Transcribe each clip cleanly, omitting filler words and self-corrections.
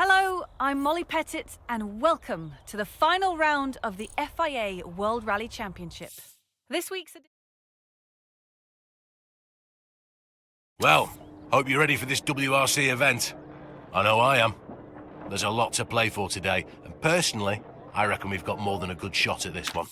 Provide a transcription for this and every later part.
Hello, I'm Molly Pettit and welcome to the final round of the FIA World Rally Championship. This week's... Well, hope you're ready for this WRC event. I know I am. There's a lot to play for today, and personally, I reckon we've got more than a good shot at this one.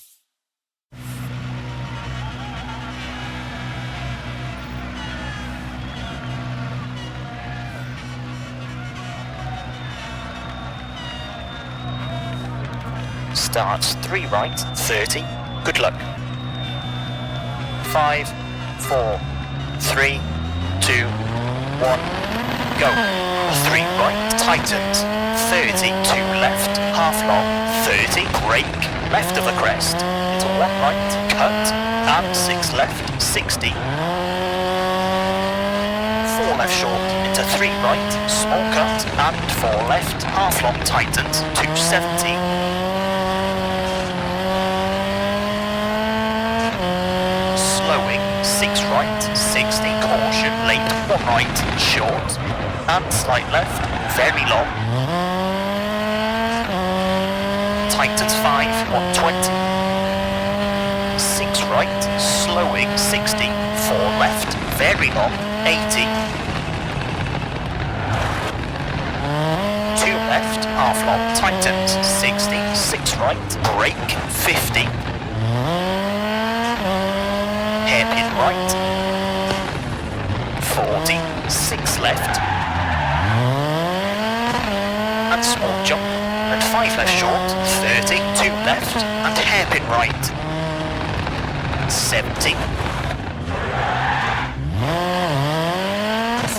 Starts 3 right, 30. Good luck. 5, 4, 3, 2, 1, go. 3 right, tightens. 30, 2 left, half long. 30, brake, left of the crest. Into 1 right, cut, and 6 left, 60. 4 left short, into 3 right, small cut, and 4 left, half long, tightens, 270. Slowing, 6 right, 60, caution, late, 1 right, short, and slight left, very long. Tightens 5, 120. 6 right, slowing, 60, 4 left, very long, 80. 2 left, half long, tightens, 60, 6 right, brake, 50. Hairpin right, 40, 6 left, and small jump, and 5 left short, 30, 2 left, and hairpin right, 70,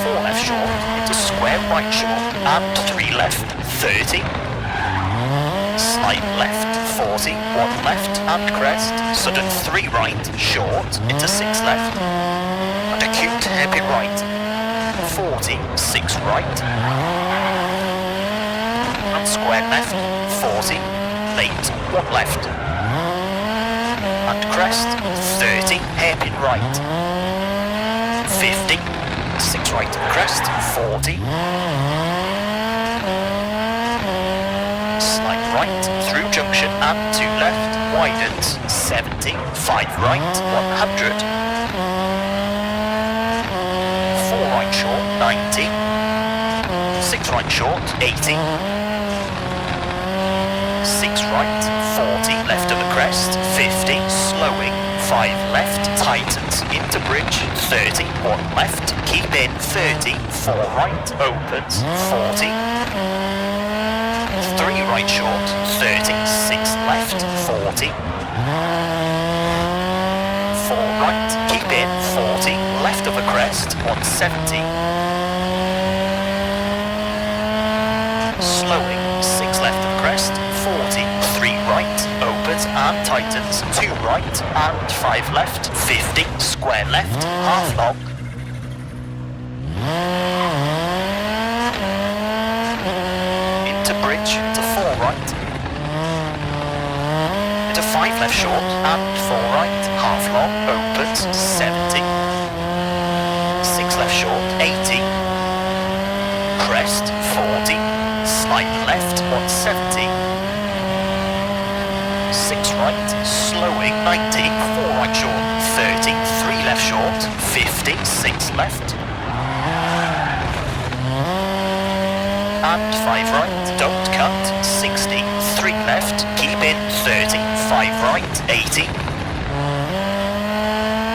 4 left short, into square right short, and 3 left, 30, slight left, 40, 1 left, and crest, sudden 3 right, short, into 6 left, and acute hairpin right, 40, 6 right, and square left, 40, late, 1 left, and crest, 30, hairpin right, 50, 6 right and crest, 40, slight right, through junction and 2 left, widens, 70, 5 right, 100, 4 right short, 90, 6 right short, 80, 6 right, 40, left of the crest, 50, slowing, 5 left, tightens, into bridge, 30, 1 left, keep in, 30, 4 right, opens, 40, 3 right short, 30, 6 left, 40, 4 right, keep in, 40, left of the crest, 170, slowing, 6 left of the crest, 40, 3 right, opens and tightens, 2 right and 5 left, 50, square left, half long, into bridge, into 4 right, into 5 left short and 4 right, half long, opens, 70, 6 left short, 80, crest, 40, slight left, 170, 6 right, slowing, 90, 4 right short, 30, 3 left short, 50, 6 left, and 5 right, don't cut, 60, 3 left, keep in, 30, 5 right, 80,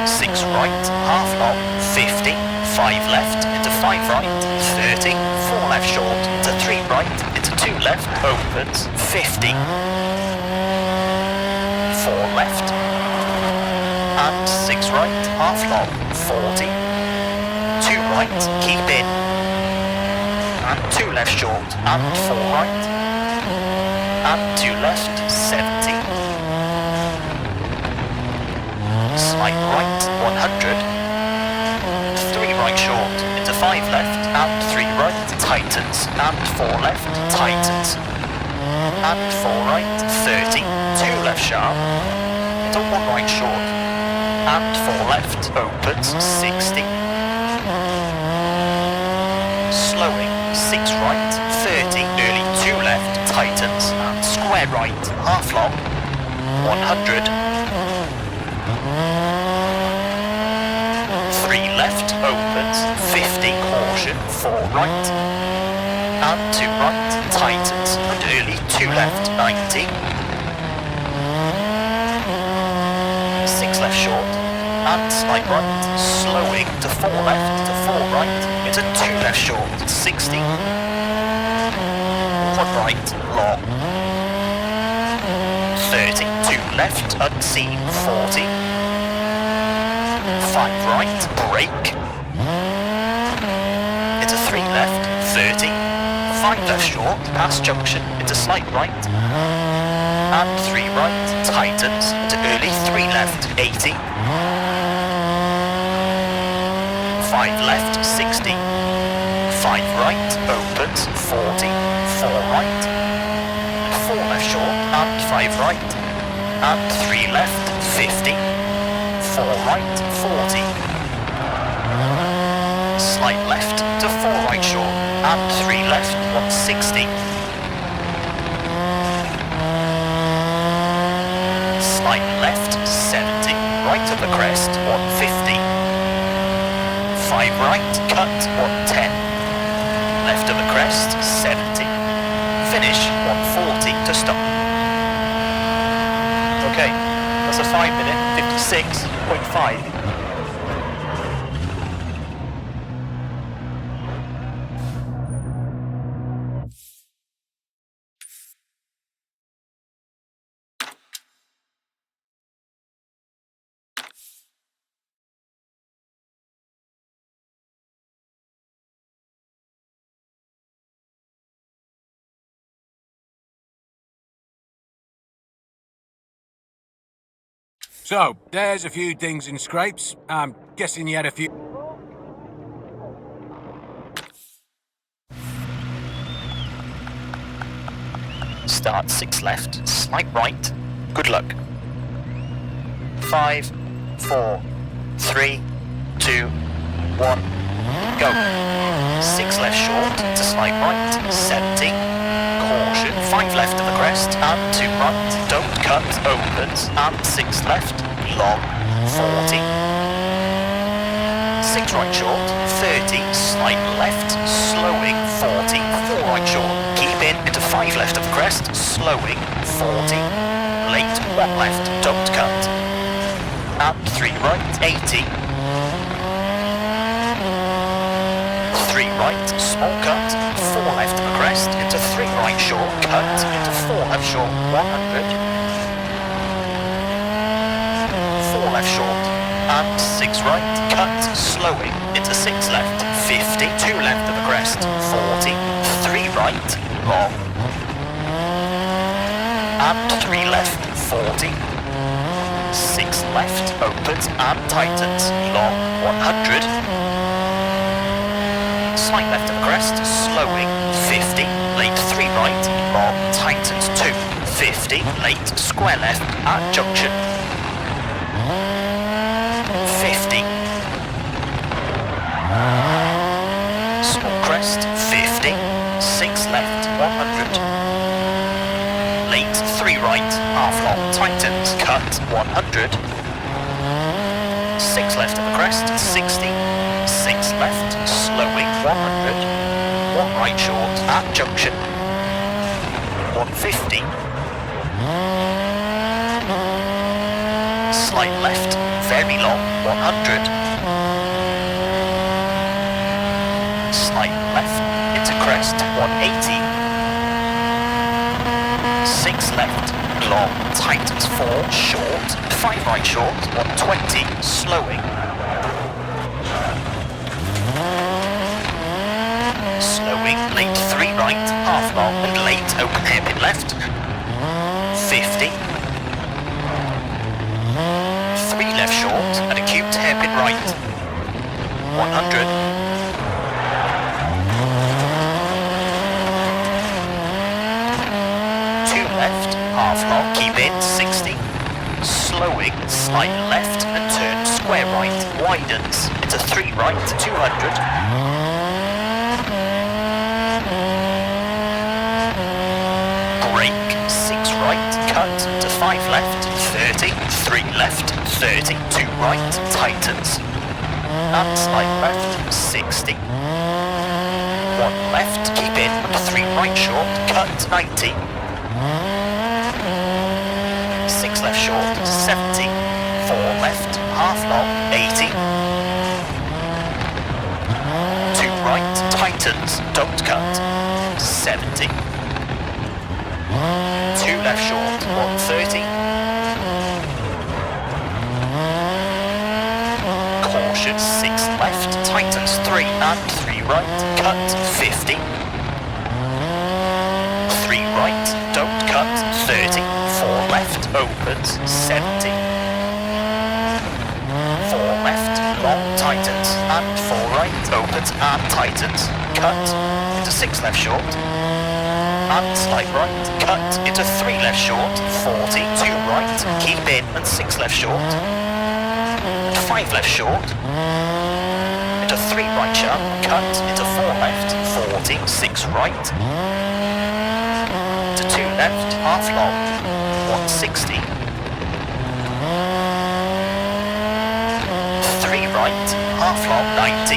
6 right, half long, 50, 5 left, into 5 right, 30, 4 left short, into 3 right, into 2 left, opens, 50, 4 left, and 6 right, half long, 40, 2 right, keep in, and 2 left short, and 4 right, and 2 left, 70, slight right, 100, 3 right short, into 5 left, and 3 right, tightens, and 4 left, tightens, and 4 right, 30, 2 left sharp, into 1 right short, and 4 left, opens, 60, slowing, 6 right, 30, square right, half long, 100. 3 left, opens, 50, caution, 4 right, and 2 right, tightens, and early 2 left, 90. 6 left short, and slight right, slowing to 4 left, to 4 right, into 2 left short, 60. 1 right, long. 30, 2 left, unseen, 40. 5 right, brake. Into 3 left, 30. 5 left short, past junction, into slight right. And 3 right, tightens, into early 3 left, 80. 5 left, 60. 5 right, opens, 40. 4 right. 4 left short, and 5 right. And 3 left, 50. 4 right, 40. Slight left to 4 right short, and 3 left, 160. Slight left, 70. Right of the crest, 150. 5 right, cut, 110. Left of the crest, 70. Finish, 140 to stop. Okay, that's a 5 minute, 56.5. So, there's a few dings and scrapes. I'm guessing you had a few... Start 6 left, slight right. Good luck. 5, 4, 3, 2, 1, go. 6 left short to slight right, 70. Caution, 5 left of the crest, and 2 right. Don't cut, opens, and 6 left, long, 40. 6 right short, 30, slight left, slowing, 40, 4 right short. Keep in into 5 left of the crest, slowing, 40. Late, 1 left, don't cut. And 3 right, 80. 3 right, small cut, 4 left of the crest, into 3 right short, cut, into 4 left short, 100. 4 left short, and 6 right, cut, slowing, into 6 left, 50, 2 left of the crest, 40, 3 right, long, and 3 left, 40, 6 left, opens and tightens, long, 100, slight left of the crest, slowing, 50, late 3 right, long, tightens 2, 50, late, square left, at junction, 50. Small crest, 50. 6 left, 100. Late, 3 right, half long, tightens, cut, 100. 6 left of the crest, 60. 6 left, slowing, 100. 1 right short, at junction, 150. Slight left, very long, 100. Slight left, into crest, 180. 6 left, long, tightens 4, short, 5 right short, 120, slowing. Slowing, late 3 right, half long, and late, open hairpin left, 50. 3 left short, and acute hairpin right, 100. 2 left, half long, keep in, 60. Slowing, slight left, and turn square right, widens, into 3 right, 200. Brake, 6 3 left, 30, 2 right, tightens. And slight left, 60. 1 left, keep in, 3 right short, cut, 90. 6 left short, 70. 4 left, half long, 80. 2 right, tightens, don't cut, 70. 2 left short, 130. Caution, 6 left, tightens, 3 and 3 right, cut, 50. 3 right, don't cut, 30. 4 left, opens, 70. 4 left, long, tightens, and 4 right, opens and tightens, cut, into 6 left short, and slight right, cut, into 3 left short, 40, 2 right, keep in, and 6 left short, and 5 left short, into 3 right sharp, cut, into 4 left, 40, 6 right, into 2 left, half long, 160, 3 right, half long, 90.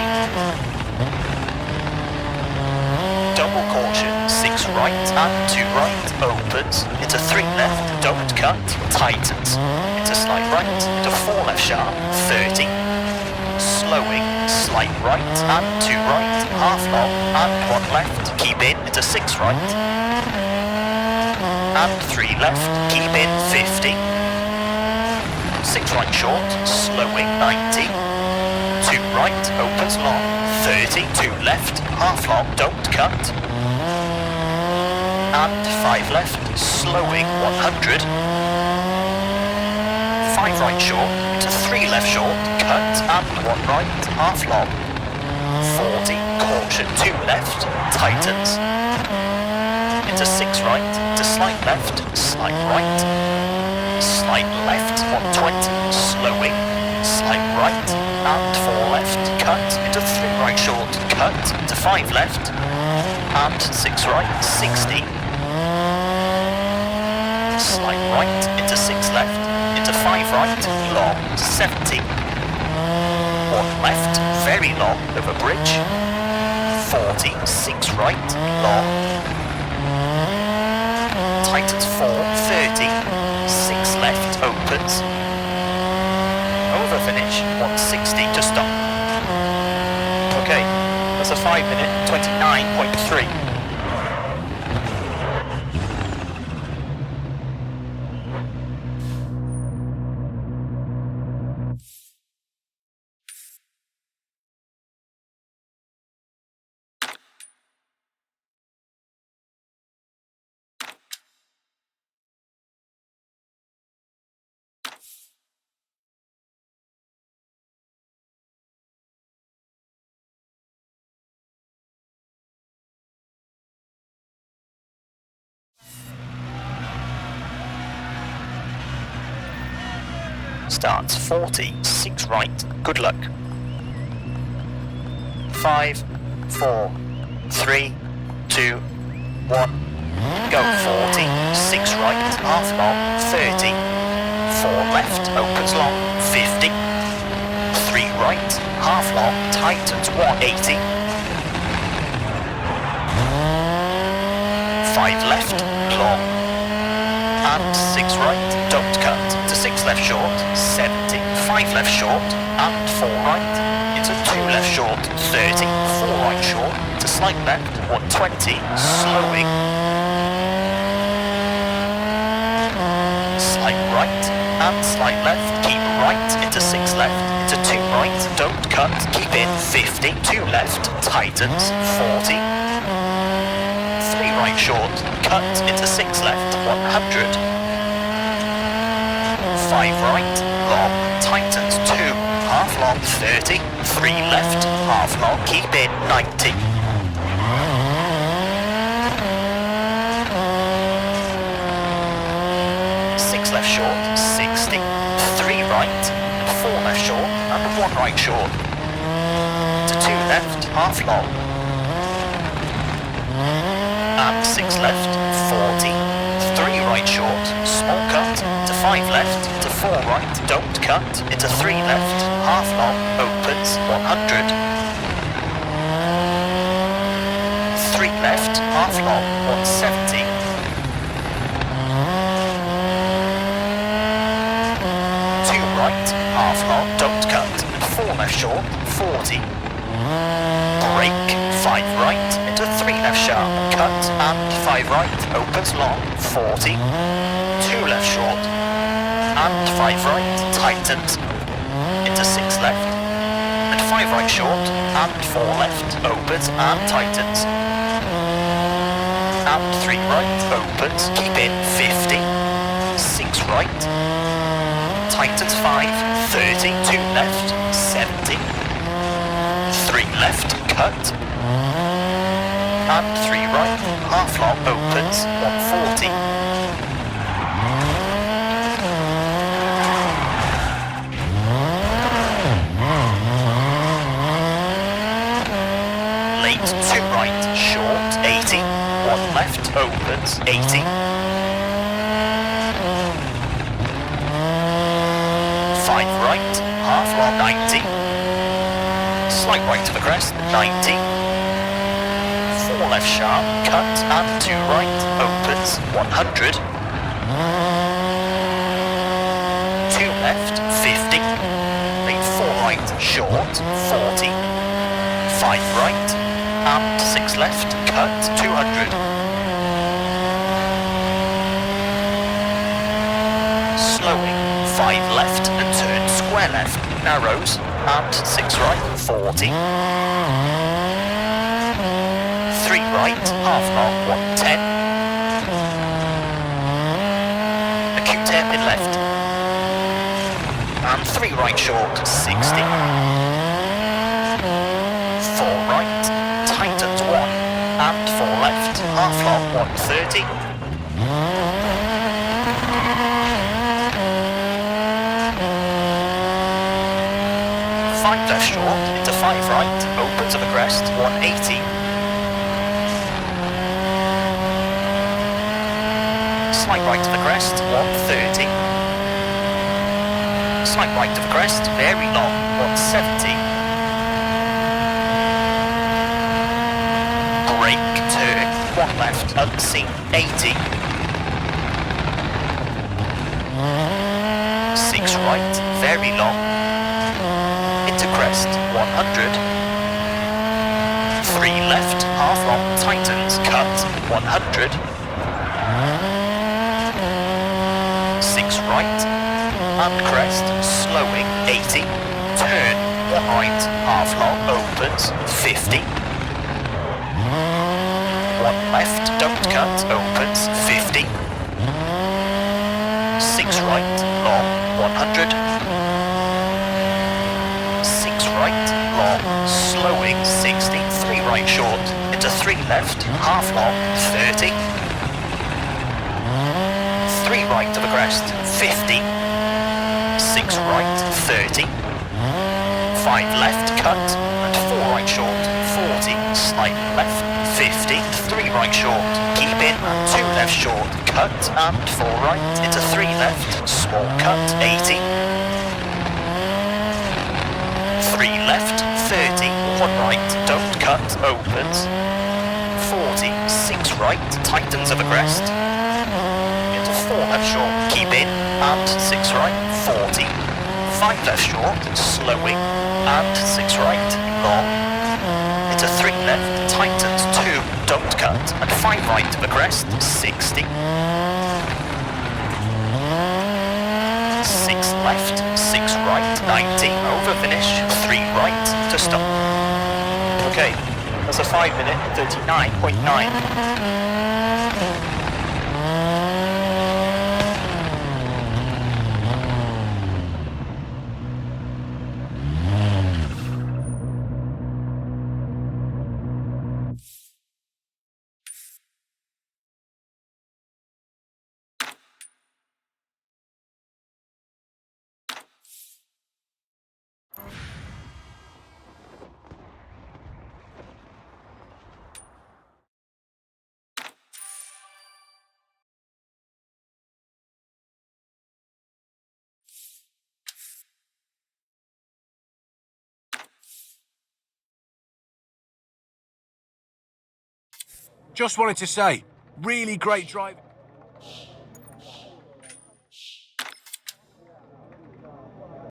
Double caution, 6 right and 2 right, opens, into 3 left, don't cut, tightens, into slight right, into 4 left sharp, 30. Slowing, slight right and 2 right, half long and 1 left, keep in, into 6 right. And 3 left, keep in, 50. 6 right short, slowing, 90. 2 right, opens long, 30. 2 left, half long, don't cut. And 5 left, slowing, 100. 5 right short, to 3 left short, cut, and 1 right, half long. 40, caution, 2 left, tightens. Into 6 right, to slight left, slight right, slight left, 120, slowing, slight right, and 4 left, cut, into 3 right short, cut, to 5 left, and 6 right, 60, slight right, into 6 left, into 5 right, long, 70, 1 left, very long, over bridge, 40, 6 right, long, tightens 4, 30, 6 left, opens, over finish, 160 to stop. Okay, that's a 5 minute, 29.3. Starts 40, 6 right, good luck. 5, 4, 3, 2, 1, go 40, 6 right, half long, 30, 4 left, opens long, 50, 3 right, half long, tightens 180, 5 left, long, and 6 right, don't cut, to 6 left short, 70, 5 left short, and 4 right, into 2 left short, 30, 4 right short, to slight left, 120, slowing, slight right, and slight left, keep right, into 6 left, into 2 right, don't cut, keep in, 50, 2 left, tightens, 40, 3 right short, cut, into 6 left, 100, 5 right, long, tightens 2, half long 30, 3 left, half long, keep in 90. 6 left short, 60, 3 right, 4 left short, and 1 right short. To 2 left, half long. And 6 left, 40, 3 right short, small cut, to 5 left, to 4 right, don't cut, into 3 left, half long, opens 100. 3 left, half long, 170. 2 right, half long, don't cut, and 4 left short, 40. Brake, 5 right, into 3 left sharp, cut, and 5 right, opens long, 40. 2 left short, and 5 right, tightens, into 6 left, and 5 right short, and 4 left, opens and tightens, and 3 right, opens, keep in, 50, 6 right, tightens 5, 30, 2 left, 70, 3 left, cut, and 3 right, half long, opens, 140. Late, 2 right, short, 80, 1 left, opens, 80. 5 right, half long, 90. Slight right to the crest, 90. 4 left sharp, cut, and 2 right, opens, 100. 2 left, 50. Lead 4 right, short, 40. 5 right, and 6 left, cut, 200. Slowing, 5 left, and turn square left, narrows, and 6 right, 40. 3 right, half long, 110. Acute hairpin left. And 3 right short, 60. 4 right, tightens 1. And 4 left, half long, 130. 5 left short, into 5 right, opens at the crest, 180. Slight right to the crest, 130. Slight right to the crest, very long, 170. Brake, turn, 1 left, unseen, 80. 6 right, very long. Into crest, 100. 3 left, half long, tightens, cut, 100. 6 right, and crest, slowing, 80. Turn, 1 right, half long, opens, 50. 1 left, don't cut, opens, 50. 6 right, long, 100. 6 right, long, slowing, 60. 3 right short, into 3 left, half long, 30. 3 right to the crest, 50. 6 right, 30. 5 left, cut, and 4 right short, 40. Slight left, 50. 3 right short, keep in, and 2 left short, cut, and 4 right, into 3 left, small cut, 80. 3 left, 30. 1 right, don't cut, opens, 40. 6 right, tightens at the crest. 4 left short, keep in, and 6 right, 40. 5 left short, slowing, and 6 right, long. Into 3 left, tightens, 2, don't cut, and 5 right to the crest, 60. 6 left, 6 right, 90, over finish, 3 right, to stop. Okay, that's a 5 minute, 39.9. Just wanted to say, really great drive.